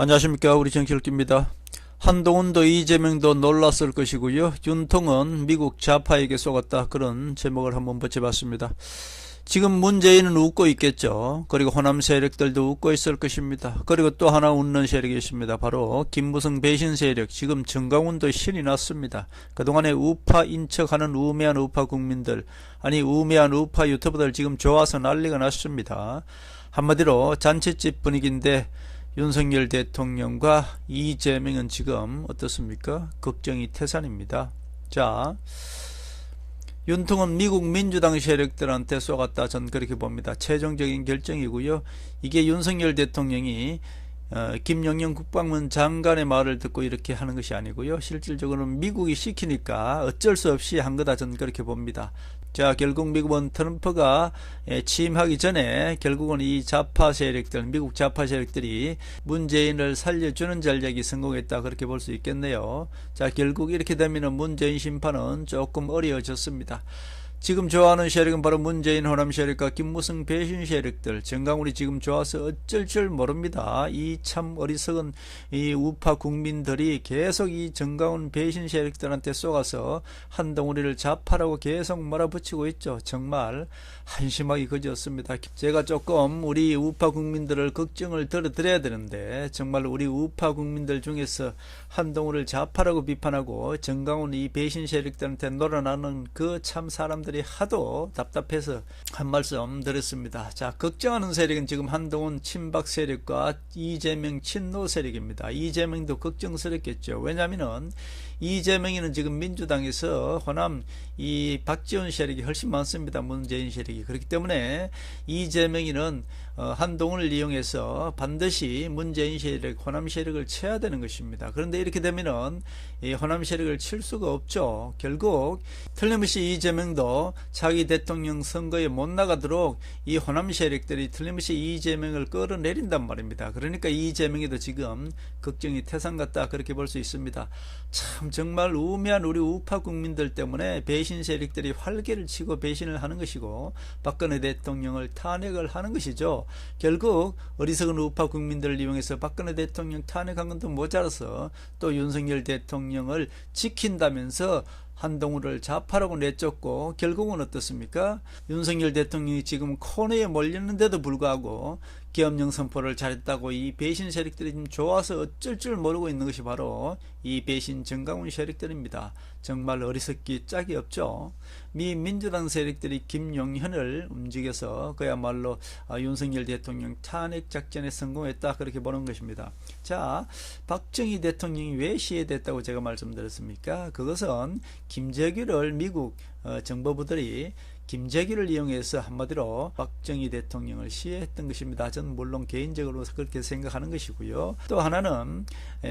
안녕하십니까. 우리 정치일기입니다. 한동훈도 이재명도 놀랐을 것이고요. 윤통은 미국 좌파에게 속았다. 그런 제목을 한번 붙여봤습니다. 지금 문재인은 웃고 있겠죠. 그리고 호남 세력들도 웃고 있을 것입니다. 그리고 또 하나 웃는 세력이 있습니다. 바로 김무성 배신 세력. 지금 정강훈도 신이 났습니다. 그동안에 우파 인척하는 우매한 우파 국민들, 아니 우매한 우파 유튜버들 지금 좋아서 난리가 났습니다. 한마디로 잔치집 분위기인데 윤석열 대통령과 이재명은 지금 어떻습니까? 걱정이 태산입니다. 자, 윤통은 미국 민주당 세력들한테 쏘갔다. 전 그렇게 봅니다. 최종적인 결정이고요. 이게 윤석열 대통령이 김영영 국방부 장관의 말을 듣고 이렇게 하는 것이 아니고요. 실질적으로는 미국이 시키니까 어쩔 수 없이 한 거다. 전 그렇게 봅니다. 자, 결국 미국은 트럼프가 취임하기 전에 결국은 이 좌파 세력들, 미국 좌파 세력들이 문재인을 살려주는 전략이 성공했다. 그렇게 볼 수 있겠네요. 자, 결국 이렇게 되면 문재인 심판은 조금 어려워졌습니다. 지금 좋아하는 세력은 바로 문재인 호남 세력과 김무성 배신 세력들, 정강훈이 지금 좋아서 어쩔 줄 모릅니다. 이 참 어리석은 이 우파 국민들이 계속 이 정강훈 배신 세력들한테 쏘가서 한동훈이를 좌파라고 계속 몰아붙이고 있죠. 정말 한심하기 그지없습니다. 제가 조금 우리 우파 국민들을 걱정을 들어드려야 되는데, 정말 우리 우파 국민들 중에서 한동훈을 좌파라고 비판하고 정강훈 이 배신 세력들한테 놀아나는 그 참 사람들 이 하도 답답해서 한 말씀 드렸습니다. 자, 걱정하는 세력은 지금 한동훈 친박 세력과 이재명 친노 세력입니다. 이재명도 걱정스럽겠죠. 왜냐하면은 이재명이는 지금 민주당에서 호남 이 박지원 세력이 훨씬 많습니다. 문재인 세력이. 그렇기 때문에 이재명이는 한동훈을 이용해서 반드시 문재인 세력, 호남 세력을 쳐야 되는 것입니다. 그런데 이렇게 되면은 이 호남 세력을 칠 수가 없죠. 결국 틀림없이 이재명도 차기 대통령 선거에 못 나가도록 이 호남 세력들이 틀림없이 이재명을 끌어내린단 말입니다. 그러니까 이재명이도 지금 걱정이 태산 같다. 그렇게 볼 수 있습니다. 참 정말 우매한 우리 우파 국민들 때문에 배신 세력들이 활개를 치고 배신을 하는 것이고 박근혜 대통령을 탄핵을 하는 것이죠. 결국 어리석은 우파 국민들을 이용해서 박근혜 대통령 탄핵한 것도 모자라서 또 윤석열 대통령을 지킨다면서 한동훈을 좌파라고 내쫓고 결국은 어떻습니까? 윤석열 대통령이 지금 코너에 몰렸는데도 불구하고 계엄령 선포를 잘했다고 이 배신 세력들이 좀 좋아서 어쩔 줄 모르고 있는 것이 바로 이 배신 정강훈 세력들입니다. 정말 어리석기 짝이 없죠. 미 민주당 세력들이 김용현을 움직여서 그야말로 윤석열 대통령 탄핵 작전에 성공했다. 그렇게 보는 것입니다. 자, 박정희 대통령이 왜 시해됐다고 제가 말씀드렸습니까? 그것은 김재규를 미국 정보부들이 김재규를 이용해서 한마디로 박정희 대통령을 시해했던 것입니다. 저는 물론 개인적으로 그렇게 생각하는 것이고요. 또 하나는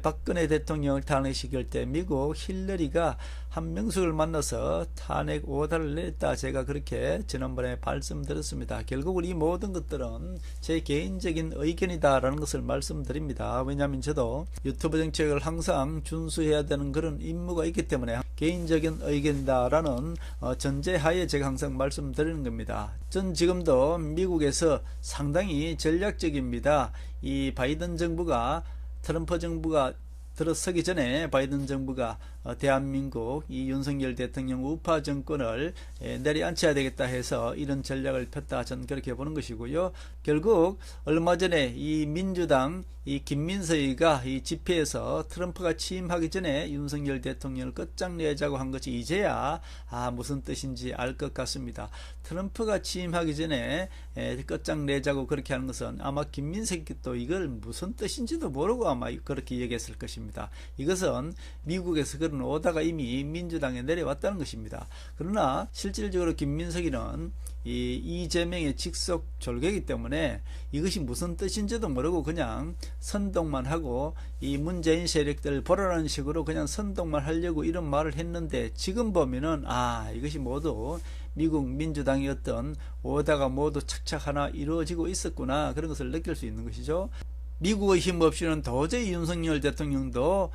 박근혜 대통령을 탄핵시킬 때 미국 힐러리가 한명숙을 만나서 탄핵 오다를 냈다. 제가 그렇게 지난번에 말씀드렸습니다. 결국 이 모든 것들은 제 개인적인 의견이다라는 것을 말씀드립니다. 왜냐하면 저도 유튜브 정책을 항상 준수해야 되는 그런 임무가 있기 때문에 개인적인 의견이다라는 전제하에 제가 항상 말씀드리는 겁니다. 전 지금도 미국에서 상당히 전략적입니다. 이 바이든 정부가 트럼프 정부가 들어서기 전에 바이든 정부가 대한민국 이 윤석열 대통령 우파 정권을 내려앉혀야 되겠다 해서 이런 전략을 폈다. 저는 그렇게 보는 것이고요. 결국 얼마 전에 이 민주당 이 김민석이가 이 집회에서 트럼프가 취임하기 전에 윤석열 대통령을 끝장내자고 한 것이 이제야 무슨 뜻인지 알 것 같습니다. 트럼프가 취임하기 전에 끝장내자고 그렇게 하는 것은 아마 김민석이 또 이걸 무슨 뜻인지도 모르고 아마 그렇게 얘기했을 것입니다. 이것은 미국에서 그런 오다가 이미 민주당에 내려왔다는 것입니다. 그러나 실질적으로 김민석이는 이재명의 직속 졸개이기 때문에 이것이 무슨 뜻인지도 모르고 그냥 선동만 하고 이 문재인 세력들 보라는 식으로 그냥 선동만 하려고 이런 말을 했는데 지금 보면은 이것이 모두 미국 민주당의 어떤 오다가 모두 착착 하나 이루어지고 있었구나. 그런 것을 느낄 수 있는 것이죠. 미국의 힘 없이는 도저히 윤석열 대통령도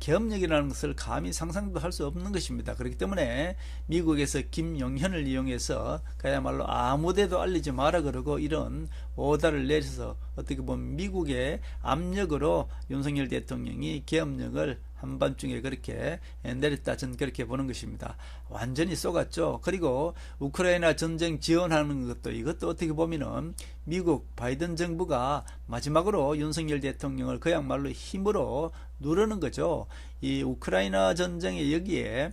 계엄령이라는 것을 감히 상상도 할 수 없는 것입니다. 그렇기 때문에 미국에서 김용현을 이용해서 그야말로 아무데도 알리지 마라 그러고 이런 오다를 내려서 어떻게 보면 미국의 압력으로 윤석열 대통령이 계엄령을 한밤중에 그렇게 내렸다, 저는 그렇게 보는 것입니다. 완전히 쏘갔죠. 그리고 우크라이나 전쟁 지원하는 이것도 어떻게 보면은 미국 바이든 정부가 마지막으로 윤석열 대통령을 그야말로 힘으로 누르는 거죠. 이 우크라이나 전쟁에 여기에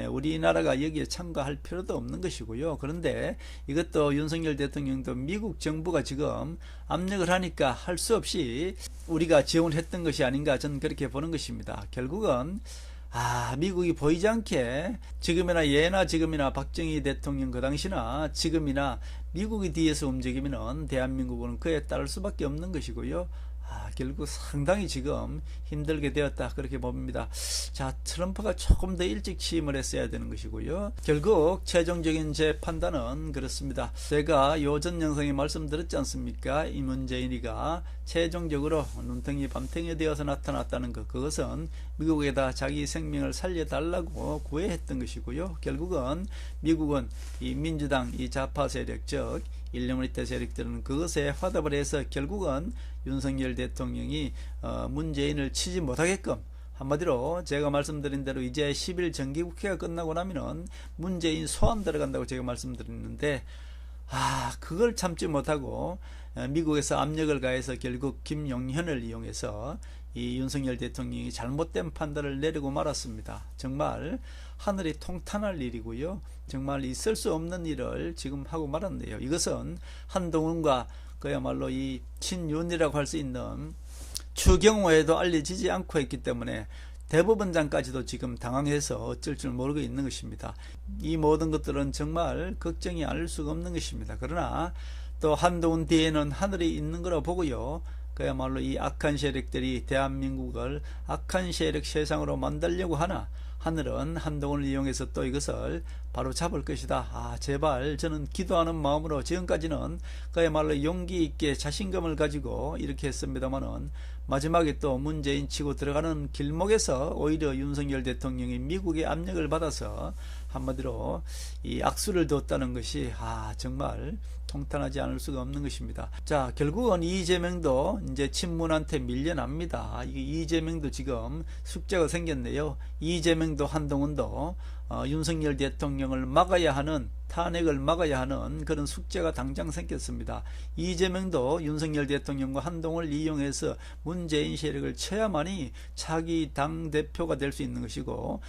우리나라가 여기에 참가할 필요도 없는 것이고요. 그런데 이것도 윤석열 대통령도 미국 정부가 지금 압력을 하니까 할 수 없이 우리가 지원했던 것이 아닌가, 저는 그렇게 보는 것입니다. 결국은 미국이 보이지 않게 지금이나 예나 지금이나 박정희 대통령 그 당시나 지금이나 미국이 뒤에서 움직이면은 대한민국은 그에 따를 수밖에 없는 것이고요. 결국 상당히 지금 힘들게 되었다, 그렇게 봅니다. 자, 트럼프가 조금 더 일찍 취임을 했어야 되는 것이고요. 결국 최종적인 제 판단은 그렇습니다. 제가 요전 영상에 말씀드렸지 않습니까? 이 문재인이가 최종적으로 눈탱이 밤탱이 되어서 나타났다는 것, 그것은 미국에다 자기 생명을 살려달라고 구애했던 것이고요. 결국은 미국은 이 민주당, 이 좌파 세력, 즉 일념리터 세력들은 그것에 화답을 해서 결국은 윤석열 대통령이 문재인을 치지 못하게끔, 한마디로 제가 말씀드린 대로 이제 10일 정기국회가 끝나고 나면은 문재인 소환 들어간다고 제가 말씀드렸는데, 그걸 참지 못하고 미국에서 압력을 가해서 결국 김용현을 이용해서 이 윤석열 대통령이 잘못된 판단을 내리고 말았습니다. 정말 하늘이 통탄할 일이고요. 정말 있을 수 없는 일을 지금 하고 말았네요. 이것은 한동훈과 그야말로 이 친윤이라고 할 수 있는 추경호에도 알려지지 않고 했기 때문에 대법원장까지도 지금 당황해서 어쩔 줄 모르고 있는 것입니다. 이 모든 것들은 정말 걱정이 않을 수가 없는 것입니다. 그러나 또 한동훈 뒤에는 하늘이 있는 거라 보고요. 그야말로 이 악한 세력들이 대한민국을 악한 세력 세상으로 만들려고 하나, 하늘은 한동훈을 이용해서 또 이것을 바로 잡을 것이다. 제발, 저는 기도하는 마음으로 지금까지는 그야말로 용기 있게 자신감을 가지고 이렇게 했습니다만은, 마지막에 또 문재인 치고 들어가는 길목에서 오히려 윤석열 대통령이 미국의 압력을 받아서 한마디로 이 악수를 뒀다는 것이 정말 통탄하지 않을 수가 없는 것입니다. 자, 결국은 이재명도 이제 친문한테 밀려납니다. 이재명도 지금 숙제가 생겼네요. 이재명도 한동훈도 윤석열 대통령을 막아야 하는, 탄핵을 막아야 하는 그런 숙제가 당장 생겼습니다. 이재명도 윤석열 대통령과 한동훈을 이용해서 문재인 세력을 쳐야만이 차기 당대표가 될 수 있는 것이고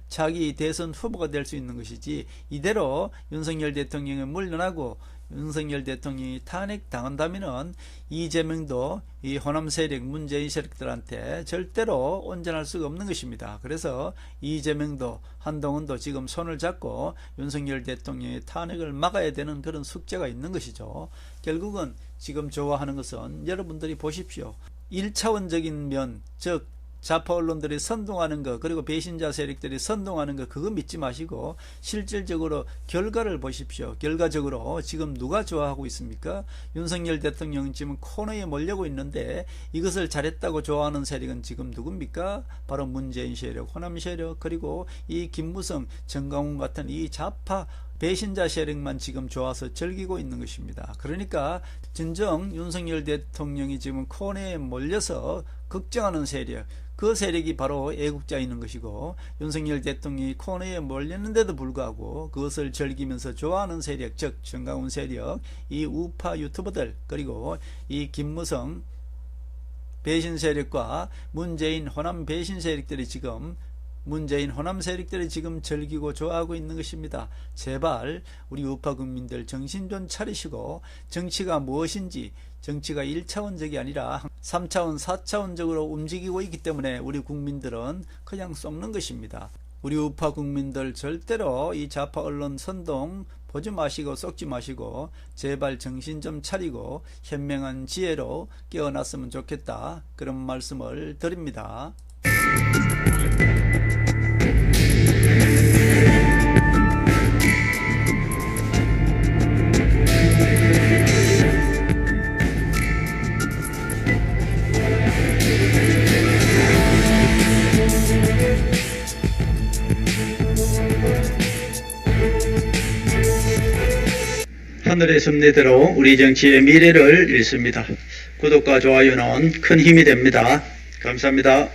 자기 대선 후보가 될 수 있는 것이지, 이대로 윤석열 대통령이 물러나고 윤석열 대통령이 탄핵당한다면은 이재명도 이 호남 세력, 문재인 세력들한테 절대로 온전할 수가 없는 것입니다. 그래서 이재명도 한동훈도 지금 손을 잡고 윤석열 대통령의 탄핵을 막아야 되는 그런 숙제가 있는 것이죠. 결국은 지금 좋아하는 것은 여러분들이 보십시오. 1차원적인 면, 즉 좌파 언론들이 선동하는 거, 그리고 배신자 세력들이 선동하는 거, 그거 믿지 마시고 실질적으로 결과를 보십시오. 결과적으로 지금 누가 좋아하고 있습니까? 윤석열 대통령은 지금 코너에 몰려고 있는데, 이것을 잘했다고 좋아하는 세력은 지금 누굽니까? 바로 문재인 세력, 호남 세력, 그리고 이 김무성, 정강훈 같은 이 좌파 배신자 세력만 지금 좋아서 즐기고 있는 것입니다. 그러니까 진정 윤석열 대통령이 지금 코너에 몰려서 걱정하는 세력, 그 세력이 바로 애국자에 있는 것이고, 윤석열 대통령이 코너에 몰렸는데도 불구하고 그것을 즐기면서 좋아하는 세력, 즉 정강훈 세력, 이 우파 유튜버들, 그리고 이 김무성 배신 세력과 문재인 호남 배신 세력들이 지금 문재인 호남 세력들이 지금 즐기고 좋아하고 있는 것입니다. 제발 우리 우파 국민들 정신 좀 차리시고, 정치가 무엇인지, 정치가 1차원적이 아니라 3차원, 4차원적으로 움직이고 있기 때문에 우리 국민들은 그냥 썩는 것입니다. 우리 우파 국민들 절대로 이 좌파 언론 선동 보지 마시고 썩지 마시고 제발 정신 좀 차리고 현명한 지혜로 깨어났으면 좋겠다, 그런 말씀을 드립니다. 하늘의 섭리대로 우리 정치의 미래를 읽습니다. 구독과 좋아요는 큰 힘이 됩니다. 감사합니다.